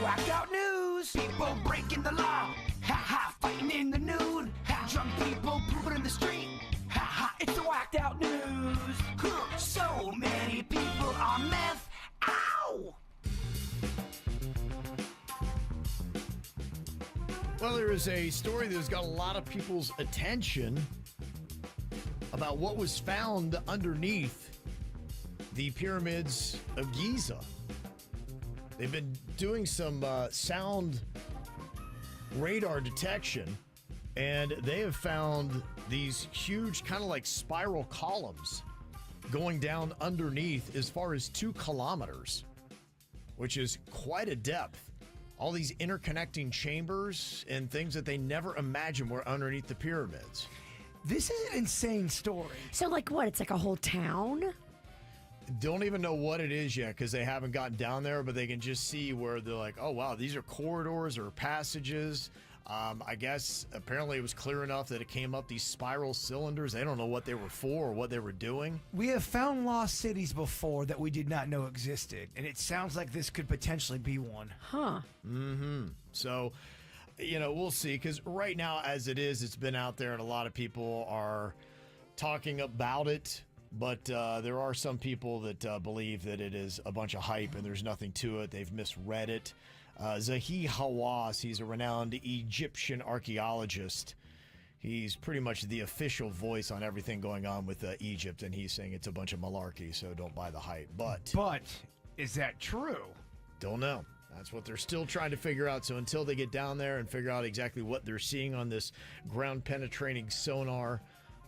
whacked out news. People breaking the law. Ha ha, fighting in the nude. Ha, drunk people pooping in the street. Ha ha, it's the whacked out news. So many people on meth. Ow! Well, there is a story that's got a lot of people's attention about what was found underneath the pyramids of Giza. They've been doing some sound radar detection, and they have found these huge kind of like spiral columns going down underneath as far as 2 kilometers, which is quite a depth. All these interconnecting chambers and things that they never imagined were underneath the pyramids. This is an insane story. So, like what? It's like a whole town? Don't even know what it is yet because they haven't gotten down there, but they can just see where they're like, oh, wow, these are corridors or passages. I guess apparently it was clear enough that it came up these spiral cylinders. They don't know what they were for or what they were doing. We have found lost cities before that we did not know existed, and it sounds like this could potentially be one. Huh. So, we'll see, because right now, as it is, it's been out there, and a lot of people are talking about it. But there are some people that believe that it is a bunch of hype and there's nothing to it. They've misread it. Zahi Hawass, he's a renowned Egyptian archaeologist. He's pretty much the official voice on everything going on with Egypt, and he's saying it's a bunch of malarkey, so don't buy the hype. But is that true? don't know. That's what they're still trying to figure out. So until they get down there and figure out exactly what they're seeing on this ground-penetrating sonar,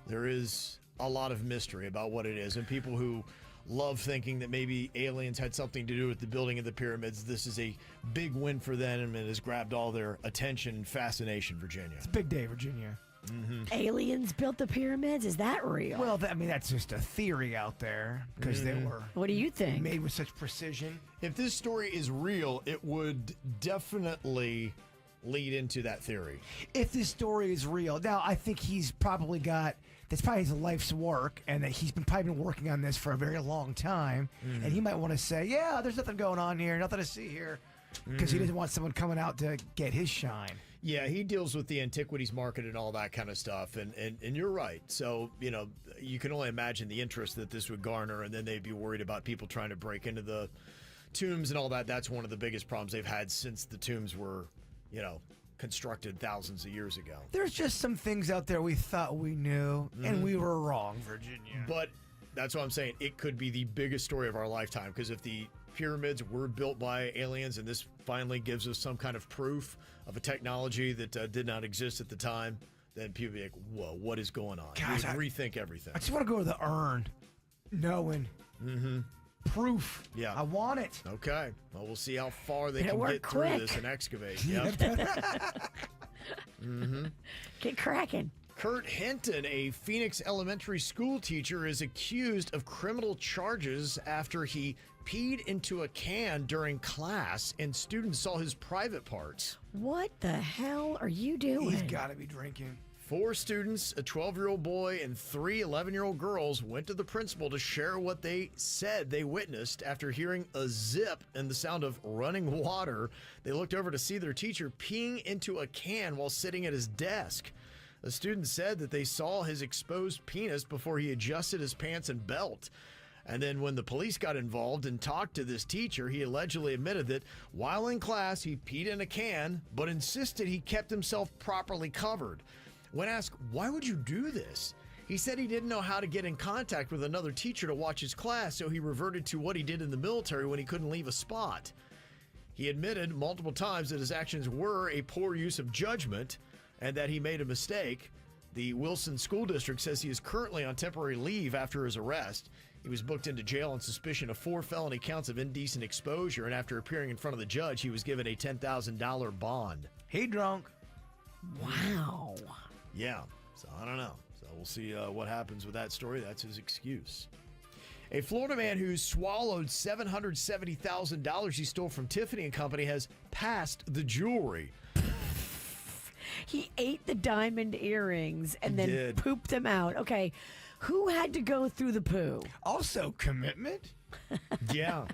there is a lot of mystery about what it is. And people who love thinking that maybe aliens had something to do with the building of the pyramids, this is a big win for them, and it has grabbed all their attention and fascination, Virginia. It's a big day, Virginia. Mm-hmm. Aliens built the pyramids? Is that real? Well, that's just a theory out there because they were. What do you think? Made with such precision. If this story is real, it would definitely lead into that theory. If this story is real, now I think he's probably got. That's probably his life's work, and that he's probably been working on this for a very long time. And he might want to say, "Yeah, there's nothing going on here, nothing to see here," because he doesn't want someone coming out to get his shine. Yeah, he deals with the antiquities market and all that kind of stuff, and you're right. So, you can only imagine the interest that this would garner, and then they'd be worried about people trying to break into the tombs and all that. That's one of the biggest problems they've had since the tombs were, constructed thousands of years ago. There's just some things out there we thought we knew, and we were wrong, Virginia. But that's what I'm saying. It could be the biggest story of our lifetime, because if the pyramids were built by aliens and this finally gives us some kind of proof of a technology that did not exist at the time, then people be like, whoa, what is going on? Gosh, We would rethink everything. I just want to go to the urn, knowing proof. Yeah. I want it. Okay. Well, we'll see how far they It'll can work get through quick. this and excavate. Yep. Get cracking. Kurt Hinton, a Phoenix elementary school teacher, is accused of criminal charges after he peed into a can during class and students saw his private parts. What the hell are you doing? He's got to be drinking. 4 students, a 12-year-old boy, and 3 11-year-old girls went to the principal to share what they said they witnessed after hearing a zip and the sound of running water. They looked over to see their teacher peeing into a can while sitting at his desk. The student said that they saw his exposed penis before he adjusted his pants and belt. And then when the police got involved and talked to this teacher, he allegedly admitted that while in class, he peed in a can, but insisted he kept himself properly covered. When asked, why would you do this? He said he didn't know how to get in contact with another teacher to watch his class, so he reverted to what he did in the military when he couldn't leave a spot. He admitted multiple times that his actions were a poor use of judgment and that he made a mistake. The Wilson School District says he is currently on temporary leave after his arrest. He was booked into jail on suspicion of 4 felony counts of indecent exposure, and after appearing in front of the judge, he was given a $10,000 bond. He drunk. Wow. Yeah, so I don't know. So we'll see what happens with that story. That's his excuse. A Florida man who swallowed $770,000 he stole from Tiffany & Company has passed the jewelry. He ate the diamond earrings and He then did. pooped them out. Okay, who had to go through the poo? Also, commitment. Yeah.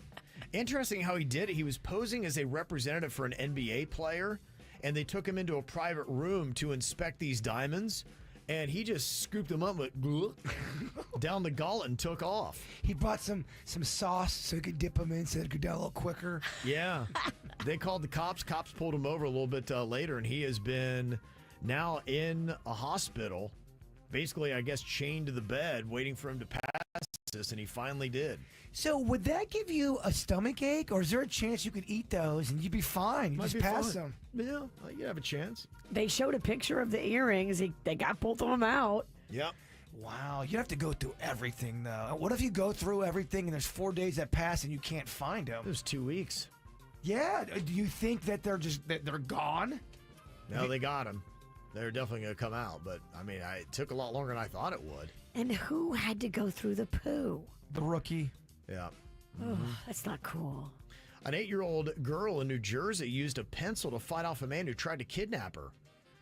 Interesting how he did it. He was posing as a representative for an NBA player, and they took him into a private room to inspect these diamonds, and he just scooped them up with down the gullet and took off. He brought some sauce so he could dip them in so it could go down a little quicker. Yeah. They called the cops. Cops pulled him over a little bit later, and he has been now in a hospital, basically, I guess, chained to the bed, waiting for him to pass this, and he finally did. So would that give you a stomach ache, or is there a chance you could eat those and you'd be fine? You Might just be pass fine. them. Yeah, you have a chance. They showed a picture of the earrings. They got both of them out. Yep. Wow, you have to go through everything, though. What if you go through everything and there's 4 days that pass and you can't find them? It was 2 weeks. Yeah. Do you think that they're gone? No, they got him. They're definitely going to come out, but I mean, it took a lot longer than I thought it would. And who had to go through the poo? The rookie. Yeah. Oh, that's not cool. An 8-year-old girl in New Jersey used a pencil to fight off a man who tried to kidnap her.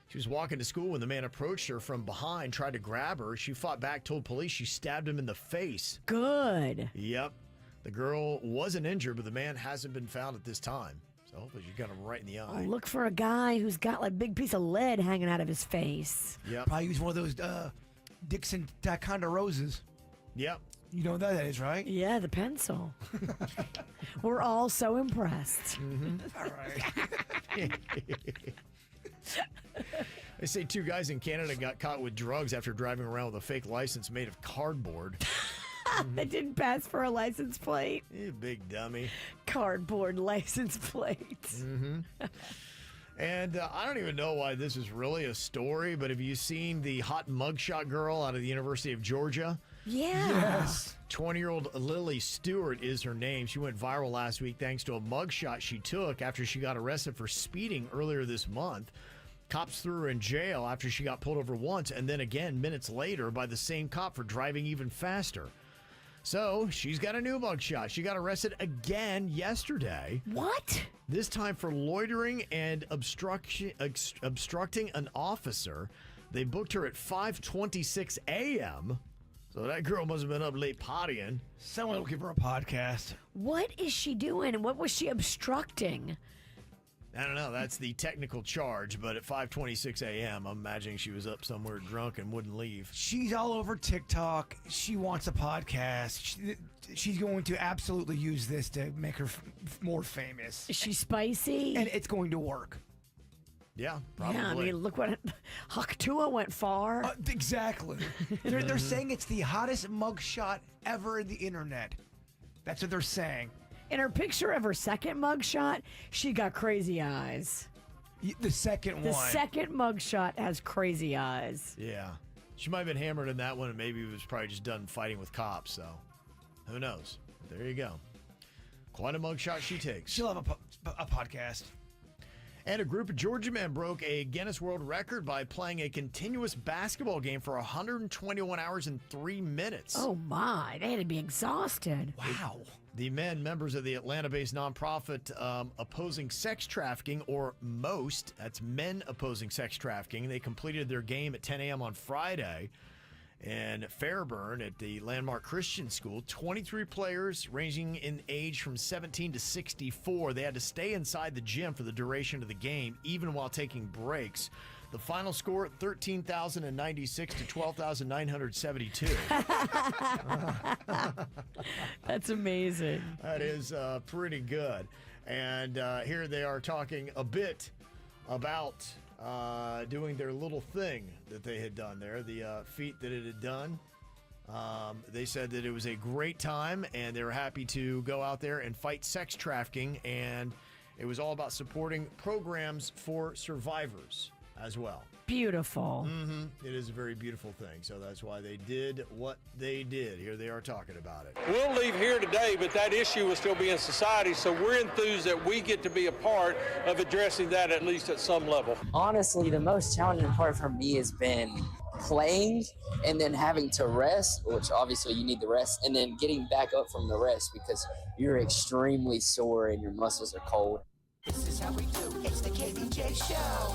She was walking to school when the man approached her from behind, tried to grab her. She fought back, told police she stabbed him in the face. Good. Yep. The girl wasn't injured, but the man hasn't been found at this time. So hopefully she got him right in the Oh, eye. look for a guy who's got like a big piece of lead hanging out of his face. Yep. Probably use one of those Dixon Ticonderogas. Yep. You know what that is, right? Yeah, the pencil. We're all so impressed. All right. They say 2 guys in Canada got caught with drugs after driving around with a fake license made of cardboard. That didn't pass for a license plate. You big dummy. Cardboard license plate. And I don't even know why this is really a story, but have you seen the hot mugshot girl out of the University of Georgia? Yeah. Yes. 20-year-old Lily Stewart is her name. She went viral last week thanks to a mugshot she took after she got arrested for speeding earlier this month. Cops threw her in jail after she got pulled over once and then again minutes later by the same cop for driving even faster. So she's got a new mugshot. She got arrested again yesterday. What? This time for loitering and obstructing an officer. They booked her at 5:26 a.m. So that girl must have been up late partying. Someone looking for a podcast. What is she doing? What was she obstructing? I don't know. That's the technical charge. But at 5:26 a.m., I'm imagining she was up somewhere drunk and wouldn't leave. She's all over TikTok. She wants a podcast. She's going to absolutely use this to make her more famous. Is she spicy? And it's going to work. Yeah, probably. Yeah, I mean, look what Haktua went far. Exactly. They're saying it's the hottest mugshot ever in the internet. That's what they're saying. In her picture of her second mugshot, she got crazy eyes. The second The one. second mugshot has crazy eyes. Yeah. She might have been hammered in that one, and maybe it was probably just done fighting with cops. So who knows? There you go. Quite a mugshot she takes. She'll have a podcast. And a group of Georgia men broke a Guinness World Record by playing a continuous basketball game for 121 hours and 3 minutes. Oh my, they had to be exhausted. Wow. The men, members of the Atlanta-based nonprofit Opposing Sex Trafficking, or MOST, that's Men Opposing Sex Trafficking, they completed their game at 10 a.m. on Friday in Fairburn at the Landmark Christian School. 23 players ranging in age from 17 to 64. They had to stay inside the gym for the duration of the game, even while taking breaks. The final score, 13,096 to 12,972. That's amazing. That is pretty good. And here they are talking a bit about doing their little thing that they had done there, the feat that it had done. They said that it was a great time, and they were happy to go out there and fight sex trafficking, and it was all about supporting programs for survivors as well. Beautiful. It is a very beautiful thing, so that's why they did what they did. Here they are talking about it. We'll leave here today, but that issue will still be in society, so we're enthused that we get to be a part of addressing that at least at some level. Honestly, the most challenging part for me has been playing and then having to rest, which obviously you need the rest, and then getting back up from the rest because you're extremely sore and your muscles are cold. This is how we do. It's the KVJ Show.